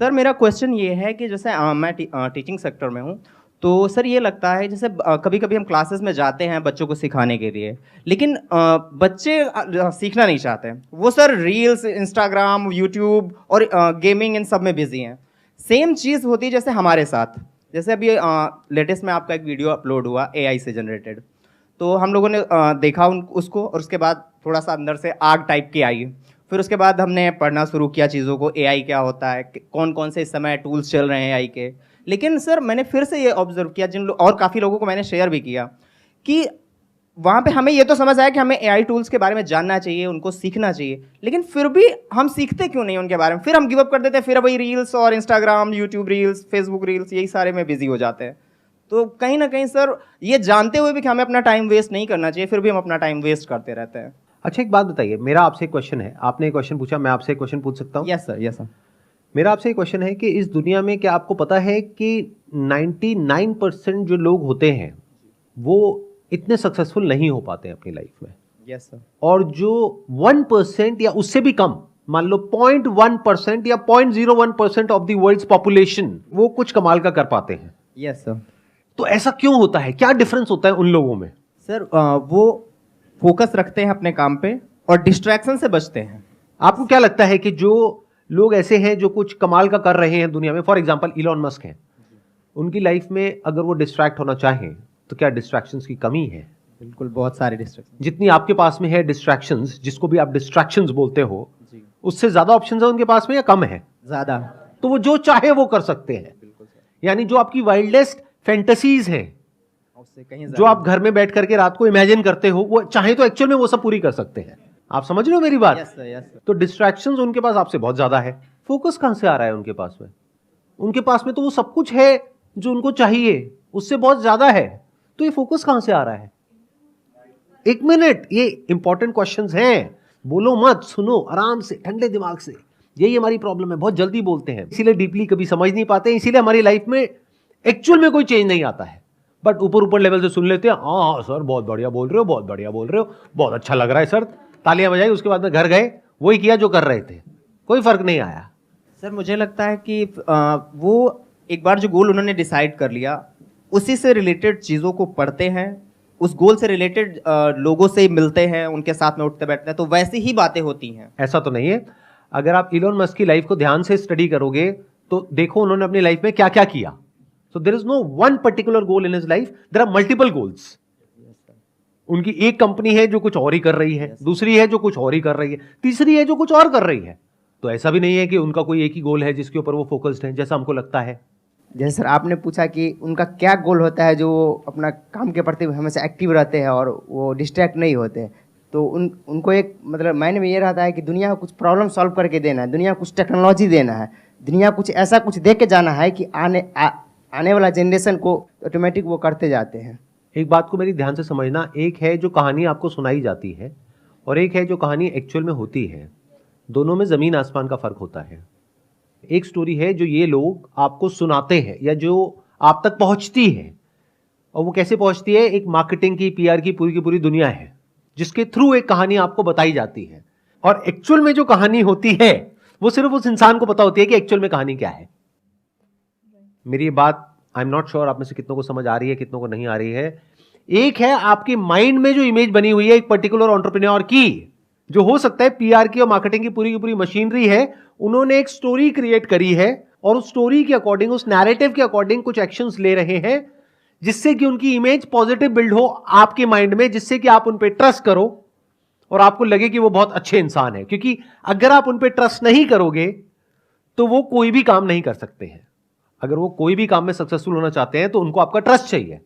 Sir मेरा question ये है कि जैसे मैं टीचिंग सेक्टर में हूँ। तो सर ये लगता है जैसे कभी-कभी हम क्लासेस में जाते हैं बच्चों को सिखाने के लिए, लेकिन बच्चे सीखना नहीं चाहते हैं। वो सर रील्स, इंस्टाग्राम, यूट्यूब और गेमिंग इन सब में बिज़ी हैं। सेम चीज़ होती है जैसे हमारे साथ। जैसे अभी लेटेस्ट में आपका एक वीडियो अपलोड हुआ एआई से जनरेटेड। तो हम लोगों ने देखा उसको और उसके बाद थोड़ा-सा अंदर से आग टाइप की आई। फिर उसके बाद हमने पढ़ना शुरू किया चीज़ों को, एआई क्या होता है, कौन-कौन से इस समय टूल्स चल रहे हैं एआई के। लेकिन सर मैंने फिर से ये ऑब्ज़र्व किया और काफ़ी लोगों को मैंने शेयर भी किया कि वहाँ पे हमें ये तो समझ आया कि हमें एआई टूल्स के बारे में जानना चाहिए, उनको सीखना चाहिए। लेकिन फिर भी हम सीखते क्यों नहीं उनके बारे में? फिर हम गिव अप कर देते हैं, फिर वही रील्स और Instagram, YouTube reels, Facebook reels यही सारे में बिज़ी हो जाते हैं। तो कहीं न कहीं सर ये जानते हुए भी कि हमें अपना टाइम वेस्ट नहीं करना चाहिए, फिर भी हम अपना टाइम वेस्ट करते रहते हैं। अच्छा, एक बात बताइए, मेरा आपसे एक क्वेश्चन है। आपने एक क्वेश्चन पूछा, मैं आपसे एक क्वेश्चन पूछ सकता हूँ? Yes sir, yes sir. मेरा आपसे एक क्वेश्चन है कि इस दुनिया में क्या आपको पता है कि 99% जो लोग होते हैं वो इतने सक्सेसफुल नहीं हो पाते हैं अपनी लाइफ में, यस सर। और जो 1% या उससे भी कम, मान लो 0.1% या 0.01% ऑफ द वर्ल्ड्स पॉपुलेशन, वो कुछ कमाल का कर पाते हैं। Yes sir. तो ऐसा क्यों होता है? क्या डिफरेंस होता है उन लोगों में? सर वो फोकस रखते हैं अपने काम पे और डिस्ट्रैक्शन से बचते हैं। आपको क्या लगता है कि जो लोग ऐसे हैं जो कुछ कमाल का कर रहे हैं दुनिया में, फॉर एग्जांपल इलॉन मस्क हैं, उनकी लाइफ में अगर वो डिस्ट्रैक्ट होना चाहें तो क्या डिस्ट्रैक्शंस की कमी है? बिल्कुल, बहुत सारे डिस्ट्रैक्शन। जितनी आपके पास में है डिस्ट्रैक्शंस, जिसको भी आप डिस्ट्रैक्शंस बोलते हो, जी। उससे ज्यादा ऑप्शंस है उनके पास में या कम है? ज़्यादा। तो वो जो चाहे वो कर सकते हैं। बिल्कुल सर। यानी जो आपकी वाइल्डेस्ट फैंटेसीज हैं, उससे कहीं जो ज़्यादा। आप घर में बैठ करके रात को इमेजिन करते हो, वो चाहे तो एक्चुअल में वो सब पूरी कर सकते हैं। आप समझ रहे हो मेरी बात? Yes sir, yes sir. तो डिस्ट्रैक्शंस उनके पास आपसे बहुत ज्यादा है। फोकस कहां से आ रहा है उनके पास में? उनके पास में तो वो सब कुछ है जो उनको चाहिए, उससे बहुत ज्यादा है। तो ये फोकस कहां से आ रहा है? एक मिनट, ये इंपॉर्टेंट क्वेश्चंस हैं। बोलो मत, सुनो आराम से, ठंडे दिमाग से। यही हमारी प्रॉब्लम है, बहुत जल्दी बोलते हैं, इसीलिए डीपली कभी समझ नहीं पाते, इसीलिए हमारी लाइफ में एक्चुअल में कोई चेंज नहीं आता है। बट ऊपर ऊपर लेवल से सुन लेते हैं, हाँ हाँ सर बहुत बढ़िया बोल रहे हो, बहुत बढ़िया बोल रहे हो, बहुत अच्छा लग रहा है सर, तालियां बजाई। उसके बाद में घर गए, वही किया जो कर रहे थे, कोई फर्क नहीं आया। सर मुझे लगता है कि वो एक बार जो गोल उन्होंने डिसाइड कर लिया, उसी से रिलेटेड चीज़ों को पढ़ते हैं, उस गोल से रिलेटेड लोगों से मिलते हैं, उनके साथ में उठते बैठते हैं, तो वैसी ही बातें होती हैं। ऐसा तो नहीं है। अगर आप इलोन मस्क की लाइफ को ध्यान से स्टडी करोगे तो देखो उन्होंने अपनी लाइफ में क्या क्या किया। So there is no one particular goal in his life, there are multiple goals. उनकी एक कंपनी है जो कुछ और ही कर रही है, दूसरी है जो कुछ और ही कर रही है, तीसरी है जो कुछ और कर रही है। तो ऐसा भी नहीं है कि उनका कोई एक ही गोल है जिसके ऊपर वो फोकस्ड है, जैसा हमको लगता है। जैसे सर आपने पूछा कि उनका क्या गोल होता है जो अपना काम के प्रति हमेशा एक्टिव रहते हैं और वो डिस्ट्रैक्ट नहीं होते, तो उनको एक मतलब माइंड में ये रहता है कि दुनिया को कुछ प्रॉब्लम सॉल्व करके देना है, दुनिया को कुछ टेक्नोलॉजी देना है, दुनिया कुछ ऐसा कुछ दे के जाना है कि आने वाला जनरेशन को ऑटोमेटिक वो करते जाते हैं। एक बात को मेरी ध्यान से समझना, एक है जो कहानी आपको सुनाई जाती है और एक है जो कहानी एक्चुअल में होती है। दोनों में जमीन आसमान का फर्क होता है। एक स्टोरी है जो ये लोग आपको सुनाते हैं या जो आप तक पहुंचती है, और वो कैसे पहुंचती है? एक मार्केटिंग की, पीआर की पूरी दुनिया है जिसके थ्रू एक कहानी आपको बताई जाती है। और एक्चुअल में जो कहानी होती है वो सिर्फ उस इंसान को पता होती है कि एक्चुअल में कहानी क्या है। मेरी बात आई एम नॉट श्योर आप में से कितनों को समझ आ रही है, कितनों को नहीं आ रही है। एक है आपके माइंड में जो इमेज बनी हुई है एक पर्टिकुलर एंटरप्रेन्योर की, जो हो सकता है पीआर की और मार्केटिंग की पूरी मशीनरी है, उन्होंने एक स्टोरी क्रिएट करी है और उस स्टोरी के अकॉर्डिंग, उस नैरेटिव के अकॉर्डिंग कुछ एक्शंस ले रहे हैं जिससे कि उनकी इमेज पॉजिटिव बिल्ड हो आपके माइंड में, जिससे कि आप उन पे ट्रस्ट करो और आपको लगे कि वो बहुत अच्छे इंसान है। क्योंकि अगर आप उन पे ट्रस्ट नहीं करोगे तो वो कोई भी काम नहीं कर सकते हैं। अगर वो कोई भी काम में सक्सेसफुल होना चाहते हैं तो उनको आपका ट्रस्ट चाहिए।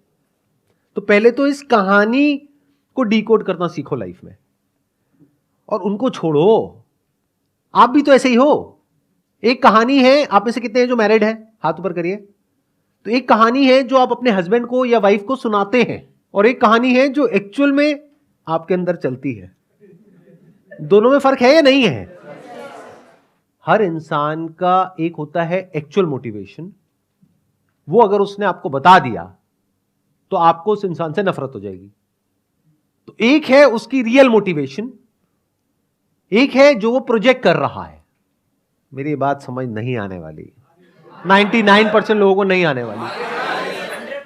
तो पहले तो इस कहानी को डिकोड करना सीखो लाइफ में, और उनको छोड़ो। आप भी तो ऐसे ही हो। एक कहानी है, आप में से कितने हैं जो मैरिड हैं? हाथ ऊपर करिए। तो एक कहानी है जो आप अपने हस्बैंड को या वाइफ को सुनाते हैं, और एक कहानी है जो एक्चुअल में आपके अंदर चलती है। दोनों में फर्क है या नहीं है? हर इंसान का एक होता है एक्चुअल मोटिवेशन, वो अगर उसने आपको बता दिया तो आपको उस इंसान से नफरत हो जाएगी। तो एक है उसकी रियल मोटिवेशन, एक है जो वो प्रोजेक्ट कर रहा है। मेरी बात समझ नहीं आने वाली, 99% लोगों को नहीं आने वाली।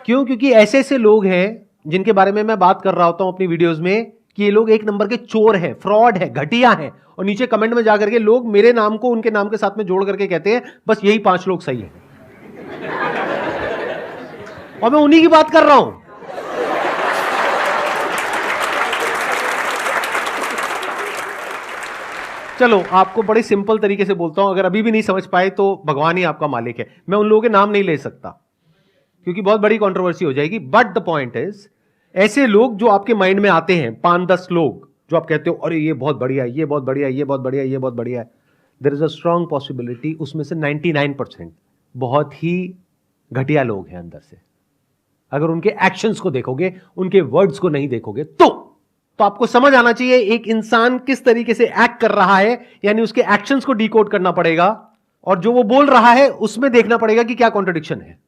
क्यों? क्योंकि ऐसे ऐसे लोग हैं जिनके बारे में मैं बात कर रहा होता हूं अपनी वीडियोस में कि ये लोग एक नंबर के चोर हैं, फ्रॉड है, घटिया हैं, और नीचे कमेंट में जाकर के लोग मेरे नाम को उनके नाम के साथ में जोड़ करके कहते हैं बस यही 5 लोग सही हैं, और मैं उन्हीं की बात कर रहा हूं। चलो आपको बड़े सिंपल तरीके से बोलता हूं, अगर अभी भी नहीं समझ पाए तो भगवान ही आपका मालिक है। मैं उन लोगों के नाम नहीं ले सकता क्योंकि बहुत बड़ी कंट्रोवर्सी हो जाएगी, बट द पॉइंट इज ऐसे लोग जो आपके माइंड में आते हैं 5-10 लोग जो आप कहते हो अरे ये बहुत बढ़िया है, ये बहुत बढ़िया है, ये बहुत बढ़िया है, ये बहुत बढ़िया है, there is a strong possibility उसमें से 99% बहुत ही घटिया लोग हैं अंदर से। अगर उनके एक्शंस को देखोगे, उनके वर्ड्स को नहीं देखोगे तो आपको समझ आना चाहिए एक इंसान किस तरीके से एक्ट कर रहा है, यानी उसके एक्शंस को डिकोड करना पड़ेगा, और जो वो बोल रहा है उसमें देखना पड़ेगा कि क्या कॉन्ट्रडिक्शन है।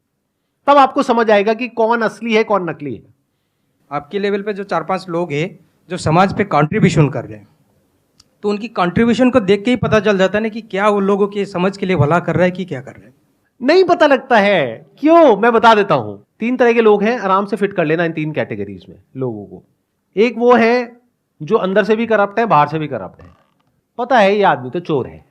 तब आपको समझ आएगा कि कौन असली है कौन नकली है। आपके लेवल पे जो 4-5 लोग हैं जो समाज पे कंट्रीब्यूशन कर रहे हैं, तो उनकी कंट्रीब्यूशन को देख के ही पता चल जाता है ना कि क्या वो लोगों के समझ के लिए भला कर रहा है कि क्या कर रहे हैं। नहीं पता लगता है क्यों? मैं बता देता हूं। 3 तरह के लोग हैं, आराम से फिट कर लेना इन 3 कैटेगरीज में लोगों को। एक वो है जो अंदर से भी करप्ट है, बाहर से भी करप्ट है, पता है ये आदमी तो चोर है।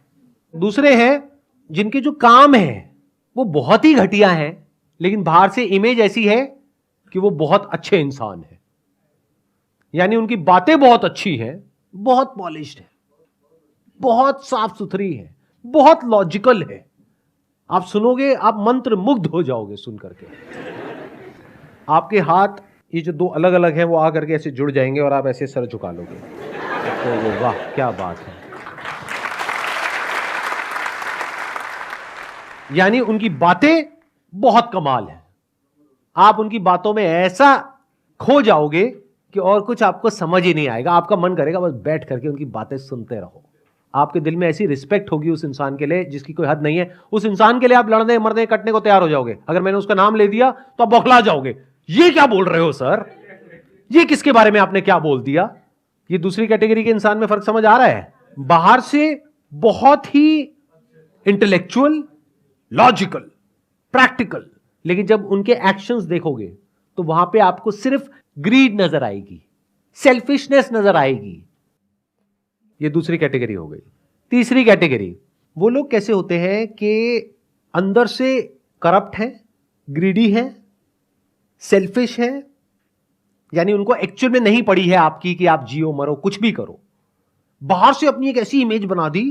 दूसरे हैं जिनके जो काम है वो बहुत ही घटिया है, लेकिन बाहर से इमेज ऐसी है कि वो बहुत अच्छे इंसान है, यानी उनकी बातें बहुत अच्छी है, बहुत पॉलिश्ड है, बहुत साफ सुथरी है, बहुत लॉजिकल है। आप सुनोगे आप मंत्र मुग्ध हो जाओगे सुन करके। आपके हाथ ये जो 2 अलग अलग हैं वो आ करके ऐसे जुड़ जाएंगे और आप ऐसे सर झुका लोगे, तो वाह क्या बात है। यानी उनकी बातें बहुत कमाल है, आप उनकी बातों में ऐसा खो जाओगे कि और कुछ आपको समझ ही नहीं आएगा, आपका मन करेगा बस बैठ करके उनकी बातें सुनते रहो। आपके दिल में ऐसी रिस्पेक्ट होगी उस इंसान के लिए जिसकी कोई हद नहीं है। उस इंसान के लिए आप लड़ने मरने कटने को तैयार हो जाओगे। अगर मैंने उसका नाम ले दिया तो आप बौखला जाओगे, ये क्या बोल रहे हो सर, ये किसके बारे में आपने क्या बोल दिया। ये दूसरी कैटेगरी के इंसान में फर्क समझ आ रहा है। बाहर से बहुत ही इंटेलेक्चुअल, लॉजिकल, प्रैक्टिकल, लेकिन जब उनके एक्शंस देखोगे तो वहां पे आपको सिर्फ ग्रीड नजर आएगी, सेल्फिशनेस नजर आएगी। ये दूसरी कैटेगरी हो गई। तीसरी कैटेगरी वो लोग कैसे होते हैं कि अंदर से करप्ट हैं, ग्रीडी हैं, सेल्फिश है, यानी उनको एक्चुअल में नहीं पड़ी है आपकी कि आप जियो मरो कुछ भी करो। बाहर से अपनी एक ऐसी इमेज बना दी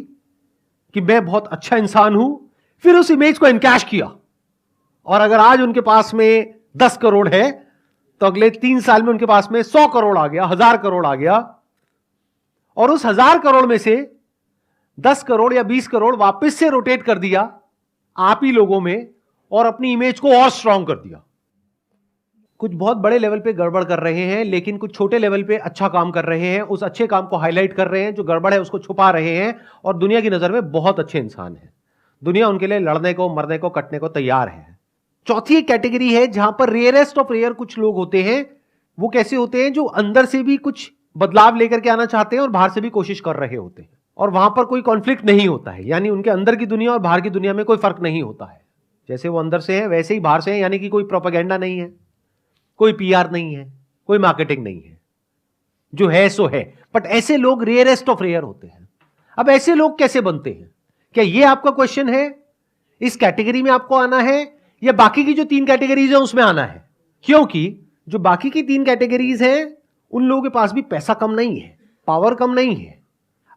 कि मैं बहुत अच्छा इंसान हूं, फिर उस इमेज को इनकैश किया, और अगर आज उनके पास में 10 करोड़ है तो अगले 3 साल में उनके पास में 100 करोड़ आ गया, 1000 करोड़ आ गया, और उस 1000 करोड़ में से 10 करोड़ या 20 करोड़ वापस से रोटेट कर दिया आप ही लोगों में और अपनी इमेज को और स्ट्रांग कर दिया। कुछ बहुत बड़े लेवल पे गड़बड़ कर रहे हैं, लेकिन कुछ छोटे लेवल पे अच्छा काम कर रहे हैं, उस अच्छे काम को हाईलाइट कर रहे हैं, जो गड़बड़ है उसको छुपा रहे हैं, और दुनिया की नजर में बहुत अच्छे इंसान हैं। दुनिया उनके लिए लड़ने को, मरने को, कटने को तैयार है। चौथी एक कैटेगरी है जहां पर रेयरेस्ट ऑफ रेयर कुछ लोग होते हैं। वो कैसे होते हैं? जो अंदर से भी कुछ बदलाव लेकर के आना चाहते हैं और बाहर से भी कोशिश कर रहे होते हैं, और वहां पर कोई कॉन्फ्लिक्ट नहीं होता है, यानी उनके अंदर की दुनिया और बाहर की दुनिया में कोई फर्क नहीं होता है। जैसे वो अंदर से है वैसे ही बाहर से है, यानी कि कोई प्रोपेगेंडा नहीं है, कोई पीआर नहीं है, कोई मार्केटिंग नहीं है, जो है सो है। बट ऐसे लोग रेयरेस्ट ऑफ रेयर होते हैं। अब ऐसे लोग कैसे बनते हैं? क्या ये आपका क्वेश्चन है? इस कैटेगरी में आपको आना है या बाकी की जो 3 कैटेगरीज है उसमें आना है? क्योंकि जो बाकी की 3 कैटेगरीज हैं उन लोगों के पास भी पैसा कम नहीं है, पावर कम नहीं है।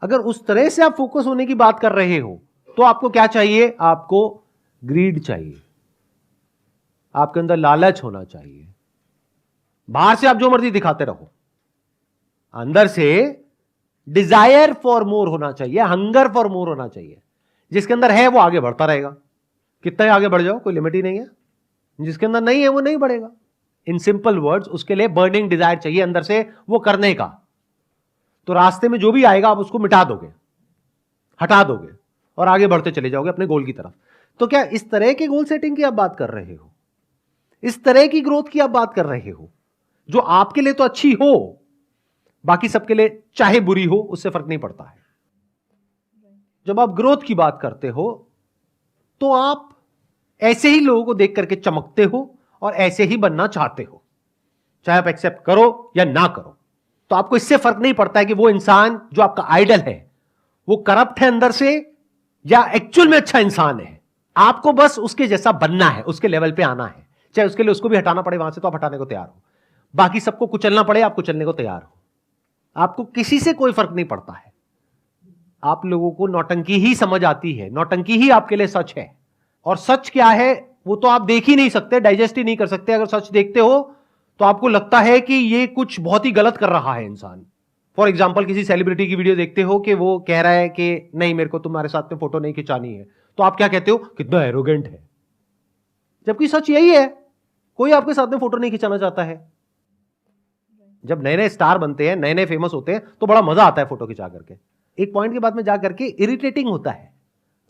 अगर उस तरह से आप फोकस होने की बात कर रहे हो तो आपको क्या चाहिए? आपको ग्रीड चाहिए, आपके अंदर लालच होना चाहिए। बाहर से आप जो मर्जी दिखाते रहो, अंदर से डिजायर फॉर मोर होना चाहिए, हंगर फॉर मोर होना चाहिए। जिसके अंदर है वो आगे बढ़ता रहेगा, कितना ही आगे बढ़ जाओ कोई लिमिट ही नहीं है। जिसके अंदर नहीं है वो नहीं बढ़ेगा। इन सिंपल वर्ड्स, उसके लिए बर्निंग डिजायर चाहिए अंदर से वो करने का। तो रास्ते में जो भी आएगा आप उसको मिटा दोगे, हटा दोगे और आगे बढ़ते चले जाओगे अपने गोल की तरफ। तो क्या इस तरह के गोल सेटिंग की आप बात कर रहे हो? इस तरह की ग्रोथ की आप बात कर रहे हो जो आपके लिए तो अच्छी हो, बाकी सबके लिए चाहे बुरी हो उससे फर्क नहीं पड़ता है। जब आप ग्रोथ की बात करते हो तो आप ऐसे ही लोगों को देख करके चमकते हो और ऐसे ही बनना चाहते हो, चाहे आप एक्सेप्ट करो या ना करो। तो आपको इससे फर्क नहीं पड़ता है कि वो इंसान जो आपका आइडल है वो करप्ट है अंदर से या एक्चुअल में अच्छा इंसान है। आपको बस उसके जैसा बनना है, उसके लेवल पे आना है, चाहे उसके लिए उसको भी हटाना पड़े वहां से तो आप हटाने को तैयार हो, बाकी सबको कुचलना पड़े आप कुचलने को तैयार हो। आपको किसी से कोई फर्क नहीं पड़ता है। आप लोगों को नौटंकी ही समझ आती है, नौटंकी ही आपके लिए सच है। और सच क्या है वो तो आप देख ही नहीं सकते, डाइजेस्ट ही नहीं कर सकते। अगर सच देखते हो तो आपको लगता है कि ये कुछ बहुत ही गलत कर रहा है इंसान। फॉर एग्जाम्पल किसी सेलिब्रिटी की वीडियो देखते हो कि वो कह रहा है कि नहीं मेरे को तुम्हारे साथ में फोटो नहीं खिंचानी है, तो आप क्या कहते हो, कितना एरोगेंट है। जबकि सच यही है, कोई आपके साथ में फोटो नहीं खिंचाना चाहता है। जब नए नए स्टार बनते हैं, नए नए फेमस होते हैं तो बड़ा मजा आता है फोटो खिंचा करके। एक पॉइंट के बाद में जा करके इरिटेटिंग होता है।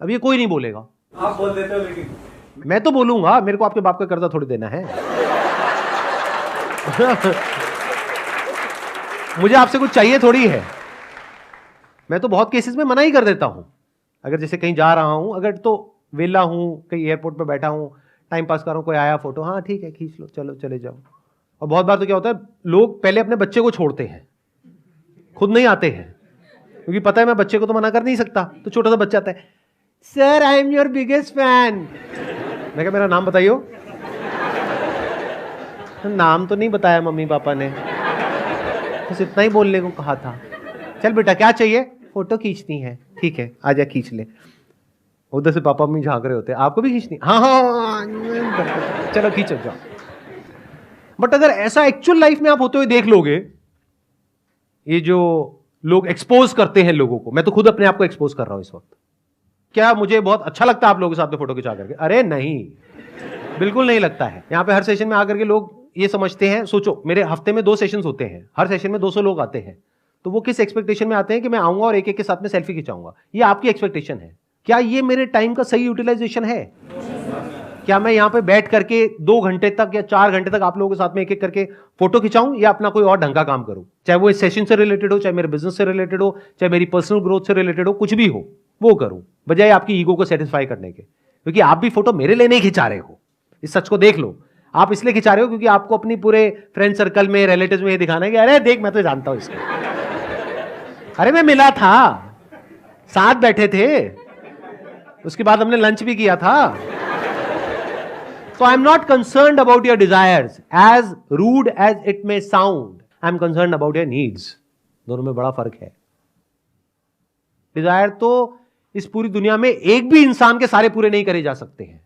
अब ये कोई नहीं बोलेगा, आप बोल देते हो, लेकिन मैं तो बोलूंगा, मेरे को आपके बाप का कर्जा थोड़ी देना है। मुझे आपसे कुछ चाहिए थोड़ी है। मैं तो बहुत केसेस में मना ही कर देता हूं। अगर जैसे कहीं जा रहा हूं, अगर तो वेला हूं, कहीं एयरपोर्ट पे बैठा हूं, टाइम पास कर रहा हूं, कोई आया फोटो, हाँ ठीक है खींच लो, चलो चले जाओ। और बहुत बार तो क्या होता है, लोग पहले अपने बच्चे को छोड़ते हैं, खुद नहीं आते हैं, क्योंकि पता है मैं बच्चे को तो मना कर नहीं सकता। तो छोटा सा बच्चा आता है, sir I am your biggest fan. मैं कहा मेरा नाम बताइयो। नाम तो नहीं बताया मम्मी पापा ने, बस इतना ही बोलने को कहा था। चल बेटा क्या चाहिए, फोटो खींचनी है, ठीक है आजा खींच ले। उधर से पापा मम्मी झांक रहे होते, आपको भी खींचनी, हाँ हाँ चलो खींचो जाओ। बट अगर ऐसा एक्चुअल लाइफ में आप होते हुए देख लोगे, ये जो लोग एक्सपोज करते हैं लोगों को, मैं तो खुद अपने आप को एक्सपोज कर रहा हूं इस वक्त, क्या मुझे बहुत अच्छा लगता है आप लोगों के साथ में फोटो खिंचा करके? अरे नहीं, बिल्कुल नहीं लगता है। यहां पे हर सेशन में आकर के लोग ये समझते हैं, सोचो मेरे हफ्ते में 2 सेशंस होते हैं, हर सेशन में 200 लोग आते हैं, तो वो किस एक्सपेक्टेशन में आते हैं कि मैं आऊंगा और एक एक के साथ में सेल्फी खिंचाऊंगा। ये आपकी एक्सपेक्टेशन है। क्या ये मेरे टाइम का सही यूटिलाइजेशन है? क्या मैं यहां पे बैठ करके 2 घंटे तक या 4 घंटे तक आप लोगों के साथ में एक एक करके फोटो खिंचाऊं, या अपना कोई और ढंग का काम करूं? चाहे वो इस सेशन से रिलेटेड हो, चाहे मेरे बिजनेस से रिलेटेड हो, चाहे मेरी पर्सनल ग्रोथ से रिलेटेड हो, कुछ भी हो वो करूं, बजाय आपकी ईगो को सेटिस्फाई करने के। क्योंकि आप भी फोटो मेरे लिए नहीं खिंचा रहे हो, इस सच को देख लो। आप इसलिए खिंचा रहे हो क्योंकि आपको अपनी पूरे फ्रेंड सर्कल में, रिलेटिव्स में ये दिखाना है कि अरे देख मैं तो जानता हूं इसको, अरे मैं मिला था, साथ बैठे थे, उसके बाद हमने लंच भी किया था। So I'm not concerned about your desires, as rude as it may sound. I'm concerned about your needs. दोनों में बड़ा फर्क है। डिजायर तो इस पूरी दुनिया में एक भी इंसान के सारे पूरे नहीं करे जा सकते हैं।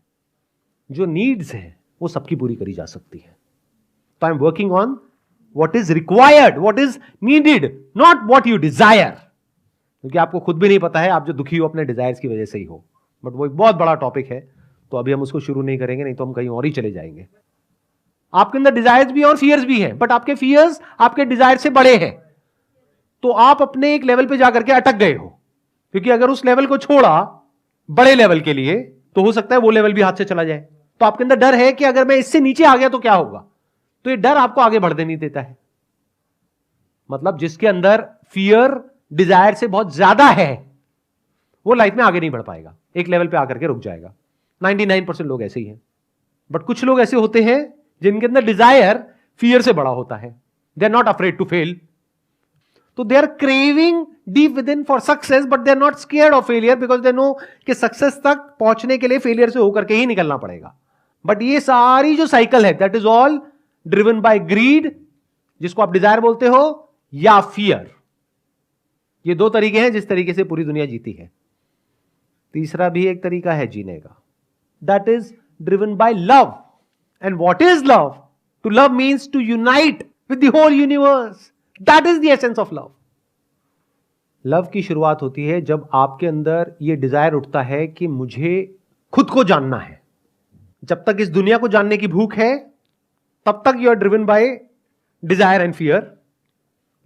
जो नीड्स है वो सबकी पूरी करी जा सकती है। तो I am working on what is required, what is needed, not what you desire. क्योंकि आपको खुद भी नहीं पता है आप जो दुखी हो अपने डिजायर्स की वजह से ही हो। बट वो एक बहुत बड़ा टॉपिक है, तो अभी हम उसको शुरू नहीं करेंगे, नहीं तो हम कहीं और ही चले जाएंगे। आपके अंदर डिजायर्स भी और फियर्स भी हैं, बट आपके फियर्स आपके डिजायर से बड़े हैं। तो आप अपने एक लेवल पे जाकर के अटक गए हो, क्योंकि अगर उस लेवल को छोड़ा बड़े लेवल के लिए, तो हो सकता है वो लेवल भी हाथ से चला जाए। तो आपके अंदर डर है कि अगर मैं इससे नीचे आ गया तो क्या होगा। तो ये डर आपको आगे बढ़ने नहीं देता है। मतलब जिसके अंदर फियर डिजायर से बहुत ज्यादा है, वो लाइफ में आगे नहीं बढ़ पाएगा, एक लेवल पे आकर के रुक जाएगा। 99% लोग ऐसे ही हैं। बट कुछ लोग ऐसे होते हैं जिनके अंदर डिजायर फियर से बड़ा होता है। They are not afraid to fail, तो they are craving deep within for success, but they are not scared of failure, because they know कि सक्सेस तक पहुंचने के लिए फेलियर से होकर के ही निकलना पड़ेगा। बट ये सारी जो साइकिल है, that is all driven by greed, जिसको आप डिजायर बोलते हो, या फियर। ये 2 तरीके हैं जिस तरीके से पूरी दुनिया जीती है। तीसरा भी एक तरीका है जीने का, that is driven by love. And what is love? To love means to unite with the whole universe. That is the essence of love. Love की शुरुआत होती है जब आपके अंदर यह डिजायर उठता है कि मुझे खुद को जानना है। जब तक इस दुनिया को जानने की भूख है, तब तक you are driven by desire and fear,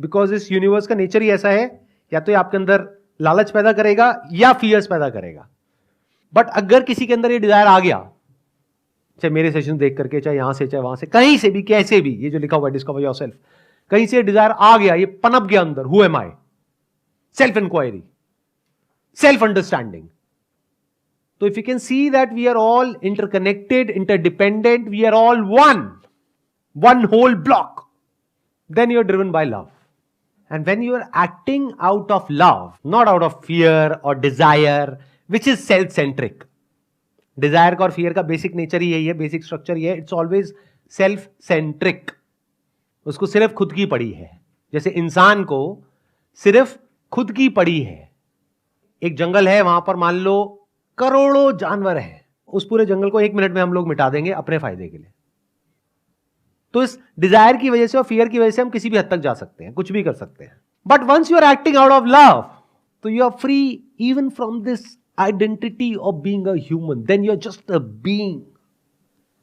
because इस यूनिवर्स का नेचर ही ऐसा है, या तो ये आपके अंदर लालच पैदा करेगा या फियर्स पैदा करेगा। बट अगर किसी के अंदर ये डिजायर आ गया, चाहे मेरे सेशन देख करके, चाहे यहां से, चाहे वहां से, कहीं से भी, कैसे भी, ये जो लिखा हुआ है डिस्कवर योरसेल्फ, कहीं से डिजायर आ गया, ये पनप गया अंदर, who am I, self inquiry, self understanding. So if you can see that we are all interconnected, interdependent, we are all one whole block, then you're driven by love. And when you are acting out of love, not out of fear or desire, which is self-centric. Desire और fear का basic nature ही यही है, basic structure ये है, it's always self-centric. उसको सिर्फ खुद की पड़ी है. जैसे इंसान को सिर्फ खुद की पड़ी है. एक जंगल है, वहां पर मान लो करोड़ों जानवर हैं. उस पूरे जंगल को 1 मिनट में हम लोग मिटा देंगे अपने फायदे के लिए. तो इस डिजायर की वजह से और फियर की वजह से हम किसी भी हद तक जा सकते हैं, कुछ भी कर सकते हैं. But once you are acting out of love, तो you are free even from this identity of being a human. Then you are just a being,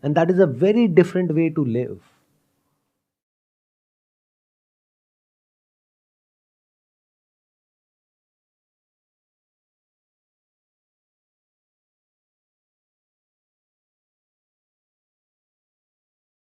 and that is a very different way to live.